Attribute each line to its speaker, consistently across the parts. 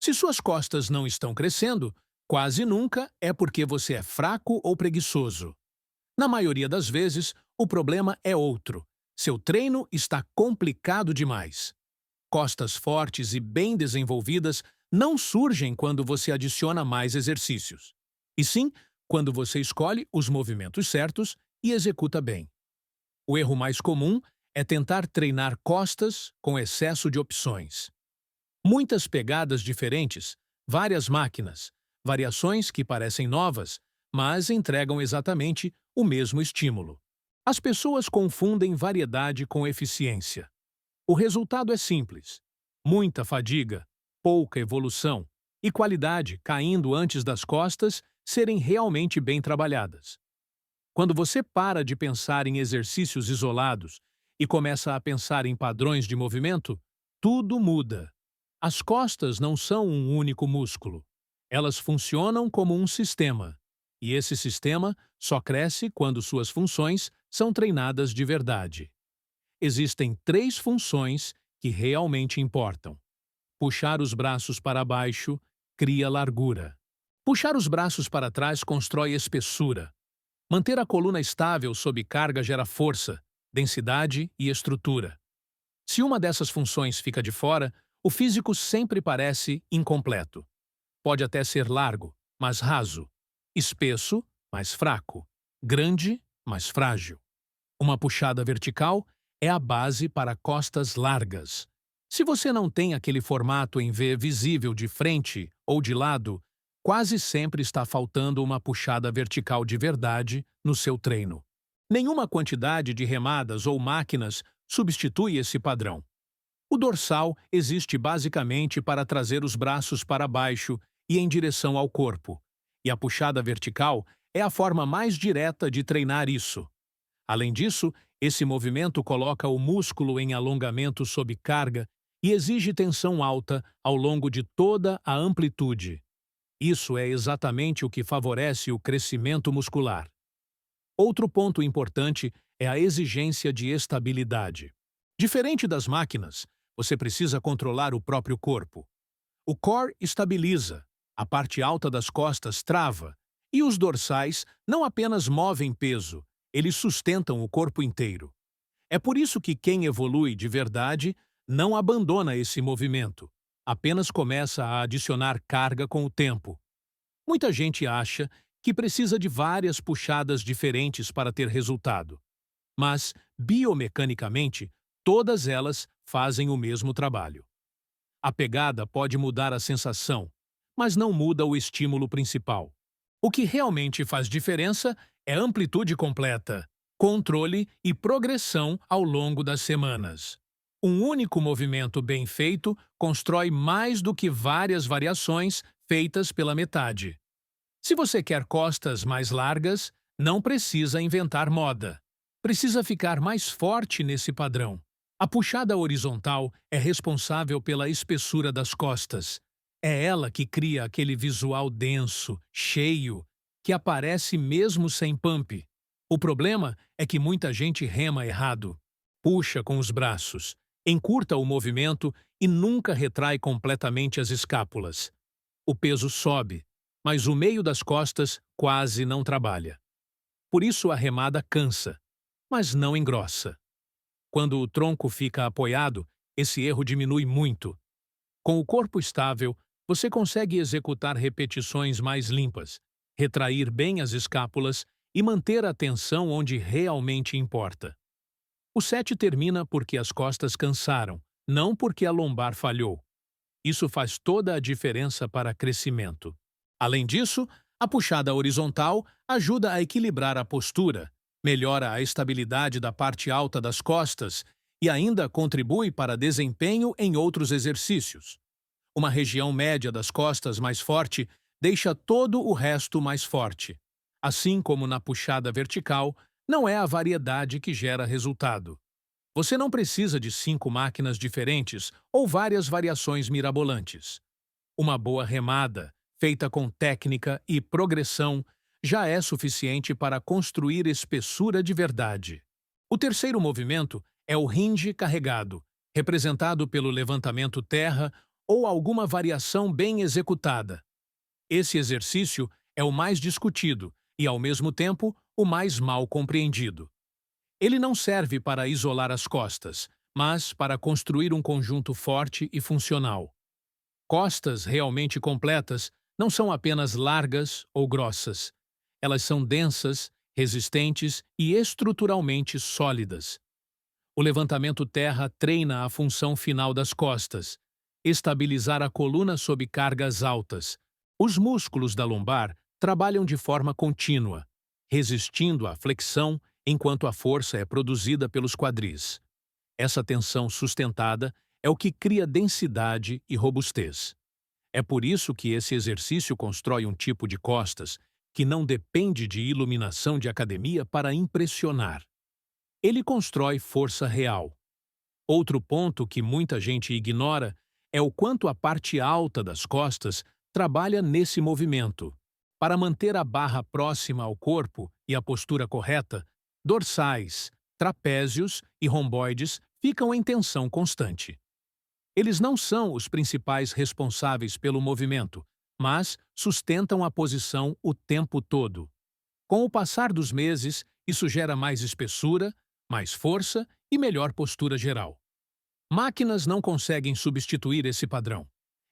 Speaker 1: Se suas costas não estão crescendo, quase nunca é porque você é fraco ou preguiçoso. Na maioria das vezes, o problema é outro. Seu treino está complicado demais. Costas fortes e bem desenvolvidas não surgem quando você adiciona mais exercícios, e sim quando você escolhe os movimentos certos e executa bem. O erro mais comum é tentar treinar costas com excesso de opções. Muitas pegadas diferentes, várias máquinas, variações que parecem novas, mas entregam exatamente o mesmo estímulo. As pessoas confundem variedade com eficiência. O resultado é simples: muita fadiga, pouca evolução e qualidade caindo antes das costas serem realmente bem trabalhadas. Quando você para de pensar em exercícios isolados e começa a pensar em padrões de movimento, tudo muda. As costas não são um único músculo. Elas funcionam como um sistema. E esse sistema só cresce quando suas funções são treinadas de verdade. Existem três funções que realmente importam. Puxar os braços para baixo cria largura. Puxar os braços para trás constrói espessura. Manter a coluna estável sob carga gera força, densidade e estrutura. Se uma dessas funções fica de fora, o físico sempre parece incompleto. Pode até ser largo, mas raso. Espesso, mas fraco. Grande, mas frágil. Uma puxada vertical é a base para costas largas. Se você não tem aquele formato em V visível de frente ou de lado, quase sempre está faltando uma puxada vertical de verdade no seu treino. Nenhuma quantidade de remadas ou máquinas substitui esse padrão. O dorsal existe basicamente para trazer os braços para baixo e em direção ao corpo, e a puxada vertical é a forma mais direta de treinar isso. Além disso, esse movimento coloca o músculo em alongamento sob carga e exige tensão alta ao longo de toda a amplitude. Isso é exatamente o que favorece o crescimento muscular. Outro ponto importante é a exigência de estabilidade. Diferente das máquinas, você precisa controlar o próprio corpo. O core estabiliza, a parte alta das costas trava, e os dorsais não apenas movem peso, eles sustentam o corpo inteiro. É por isso que quem evolui de verdade não abandona esse movimento, apenas começa a adicionar carga com o tempo. Muita gente acha que precisa de várias puxadas diferentes para ter resultado. Mas, biomecanicamente, todas elas fazem o mesmo trabalho. A pegada pode mudar a sensação, mas não muda o estímulo principal. O que realmente faz diferença é amplitude completa, controle e progressão ao longo das semanas. Um único movimento bem feito constrói mais do que várias variações feitas pela metade. Se você quer costas mais largas, não precisa inventar moda. Precisa ficar mais forte nesse padrão. A puxada horizontal é responsável pela espessura das costas. É ela que cria aquele visual denso, cheio, que aparece mesmo sem pump. O problema é que muita gente rema errado. Puxa com os braços, encurta o movimento e nunca retrai completamente as escápulas. O peso sobe, mas o meio das costas quase não trabalha. Por isso a remada cansa, mas não engrossa. Quando o tronco fica apoiado, esse erro diminui muito. Com o corpo estável, você consegue executar repetições mais limpas, retrair bem as escápulas e manter a tensão onde realmente importa. O set termina porque as costas cansaram, não porque a lombar falhou. Isso faz toda a diferença para crescimento. Além disso, a puxada horizontal ajuda a equilibrar a postura, melhora a estabilidade da parte alta das costas e ainda contribui para desempenho em outros exercícios. Uma região média das costas mais forte deixa todo o resto mais forte. Assim como na puxada vertical, não é a variedade que gera resultado. Você não precisa de 5 máquinas diferentes ou várias variações mirabolantes. Uma boa remada, feita com técnica e progressão, já é suficiente para construir espessura de verdade. O terceiro movimento é o hinge carregado, representado pelo levantamento terra, ou alguma variação bem executada. Esse exercício é o mais discutido e, ao mesmo tempo, o mais mal compreendido. Ele não serve para isolar as costas, mas para construir um conjunto forte e funcional. Costas realmente completas não são apenas largas ou grossas. Elas são densas, resistentes e estruturalmente sólidas. O levantamento terra treina a função final das costas, estabilizar a coluna sob cargas altas. Os músculos da lombar trabalham de forma contínua, resistindo à flexão enquanto a força é produzida pelos quadris. Essa tensão sustentada é o que cria densidade e robustez. É por isso que esse exercício constrói um tipo de costas que não depende de iluminação de academia para impressionar. Ele constrói força real. Outro ponto que muita gente ignora é o quanto a parte alta das costas trabalha nesse movimento. Para manter a barra próxima ao corpo e a postura correta, dorsais, trapézios e romboides ficam em tensão constante. Eles não são os principais responsáveis pelo movimento, mas sustentam a posição o tempo todo. Com o passar dos meses, isso gera mais espessura, mais força e melhor postura geral. Máquinas não conseguem substituir esse padrão.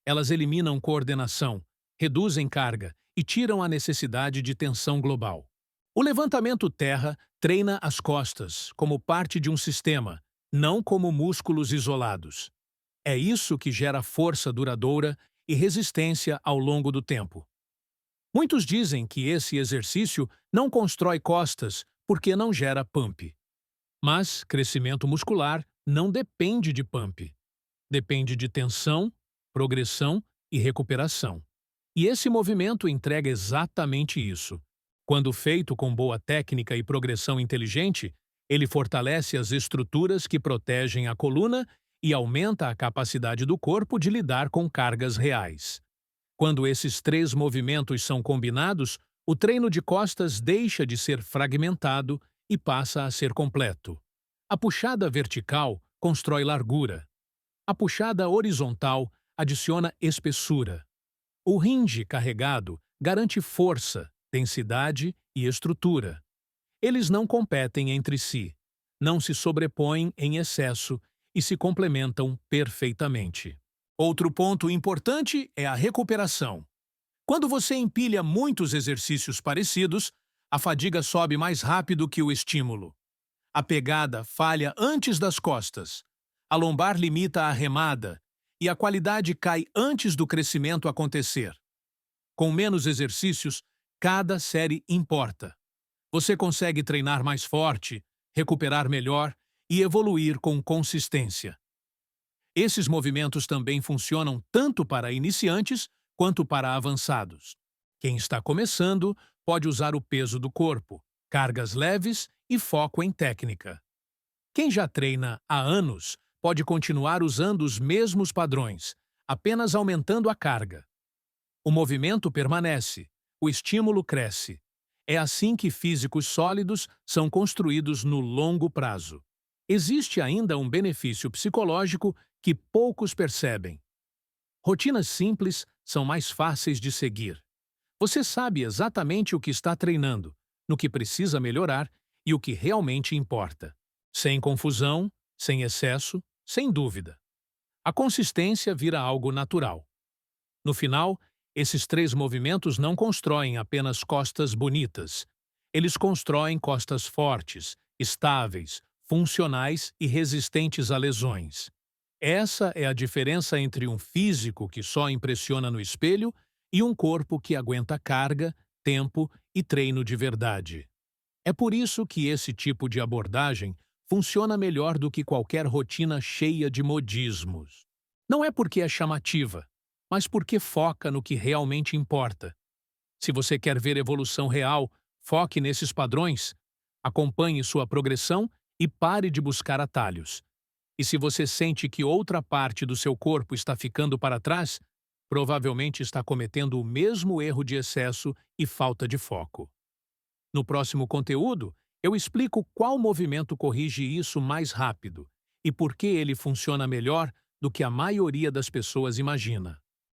Speaker 1: Elas eliminam coordenação, reduzem carga e tiram a necessidade de tensão global. O levantamento terra treina as costas como parte de um sistema, não como músculos isolados. É isso que gera força duradoura e resistência ao longo do tempo. Muitos dizem que esse exercício não constrói costas porque não gera pump. Mas crescimento muscular não depende de pump. Depende de tensão, progressão e recuperação. E esse movimento entrega exatamente isso. Quando feito com boa técnica e progressão inteligente, ele fortalece as estruturas que protegem a coluna e aumenta a capacidade do corpo de lidar com cargas reais. Quando esses três movimentos são combinados, o treino de costas deixa de ser fragmentado e passa a ser completo. A puxada vertical constrói largura. A puxada horizontal adiciona espessura. O hinge carregado garante força, densidade e estrutura. Eles não competem entre si, não se sobrepõem em excesso e se complementam perfeitamente. Outro ponto importante é a recuperação. Quando você empilha muitos exercícios parecidos, a fadiga sobe mais rápido que o estímulo. A pegada falha antes das costas. A lombar limita a remada e a qualidade cai antes do crescimento acontecer. Com menos exercícios, cada série importa. Você consegue treinar mais forte, recuperar melhor e evoluir com consistência. Esses movimentos também funcionam tanto para iniciantes quanto para avançados. Quem está começando pode usar o peso do corpo, cargas leves e foco em técnica. Quem já treina há anos pode continuar usando os mesmos padrões, apenas aumentando a carga. O movimento permanece, o estímulo cresce. É assim que físicos sólidos são construídos no longo prazo. Existe ainda um benefício psicológico que poucos percebem. Rotinas simples são mais fáceis de seguir. Você sabe exatamente o que está treinando, no que precisa melhorar e o que realmente importa. Sem confusão, sem excesso, sem dúvida. A consistência vira algo natural. No final, esses três movimentos não constroem apenas costas bonitas. Eles constroem costas fortes, estáveis, funcionais e resistentes a lesões. Essa é a diferença entre um físico que só impressiona no espelho e um corpo que aguenta carga, tempo e treino de verdade. É por isso que esse tipo de abordagem funciona melhor do que qualquer rotina cheia de modismos. Não é porque é chamativa, mas porque foca no que realmente importa. Se você quer ver evolução real, foque nesses padrões, acompanhe sua progressão e pare de buscar atalhos. E se você sente que outra parte do seu corpo está ficando para trás, provavelmente está cometendo o mesmo erro de excesso e falta de foco. No próximo conteúdo, eu explico qual movimento corrige isso mais rápido e por que ele funciona melhor do que a maioria das pessoas imagina.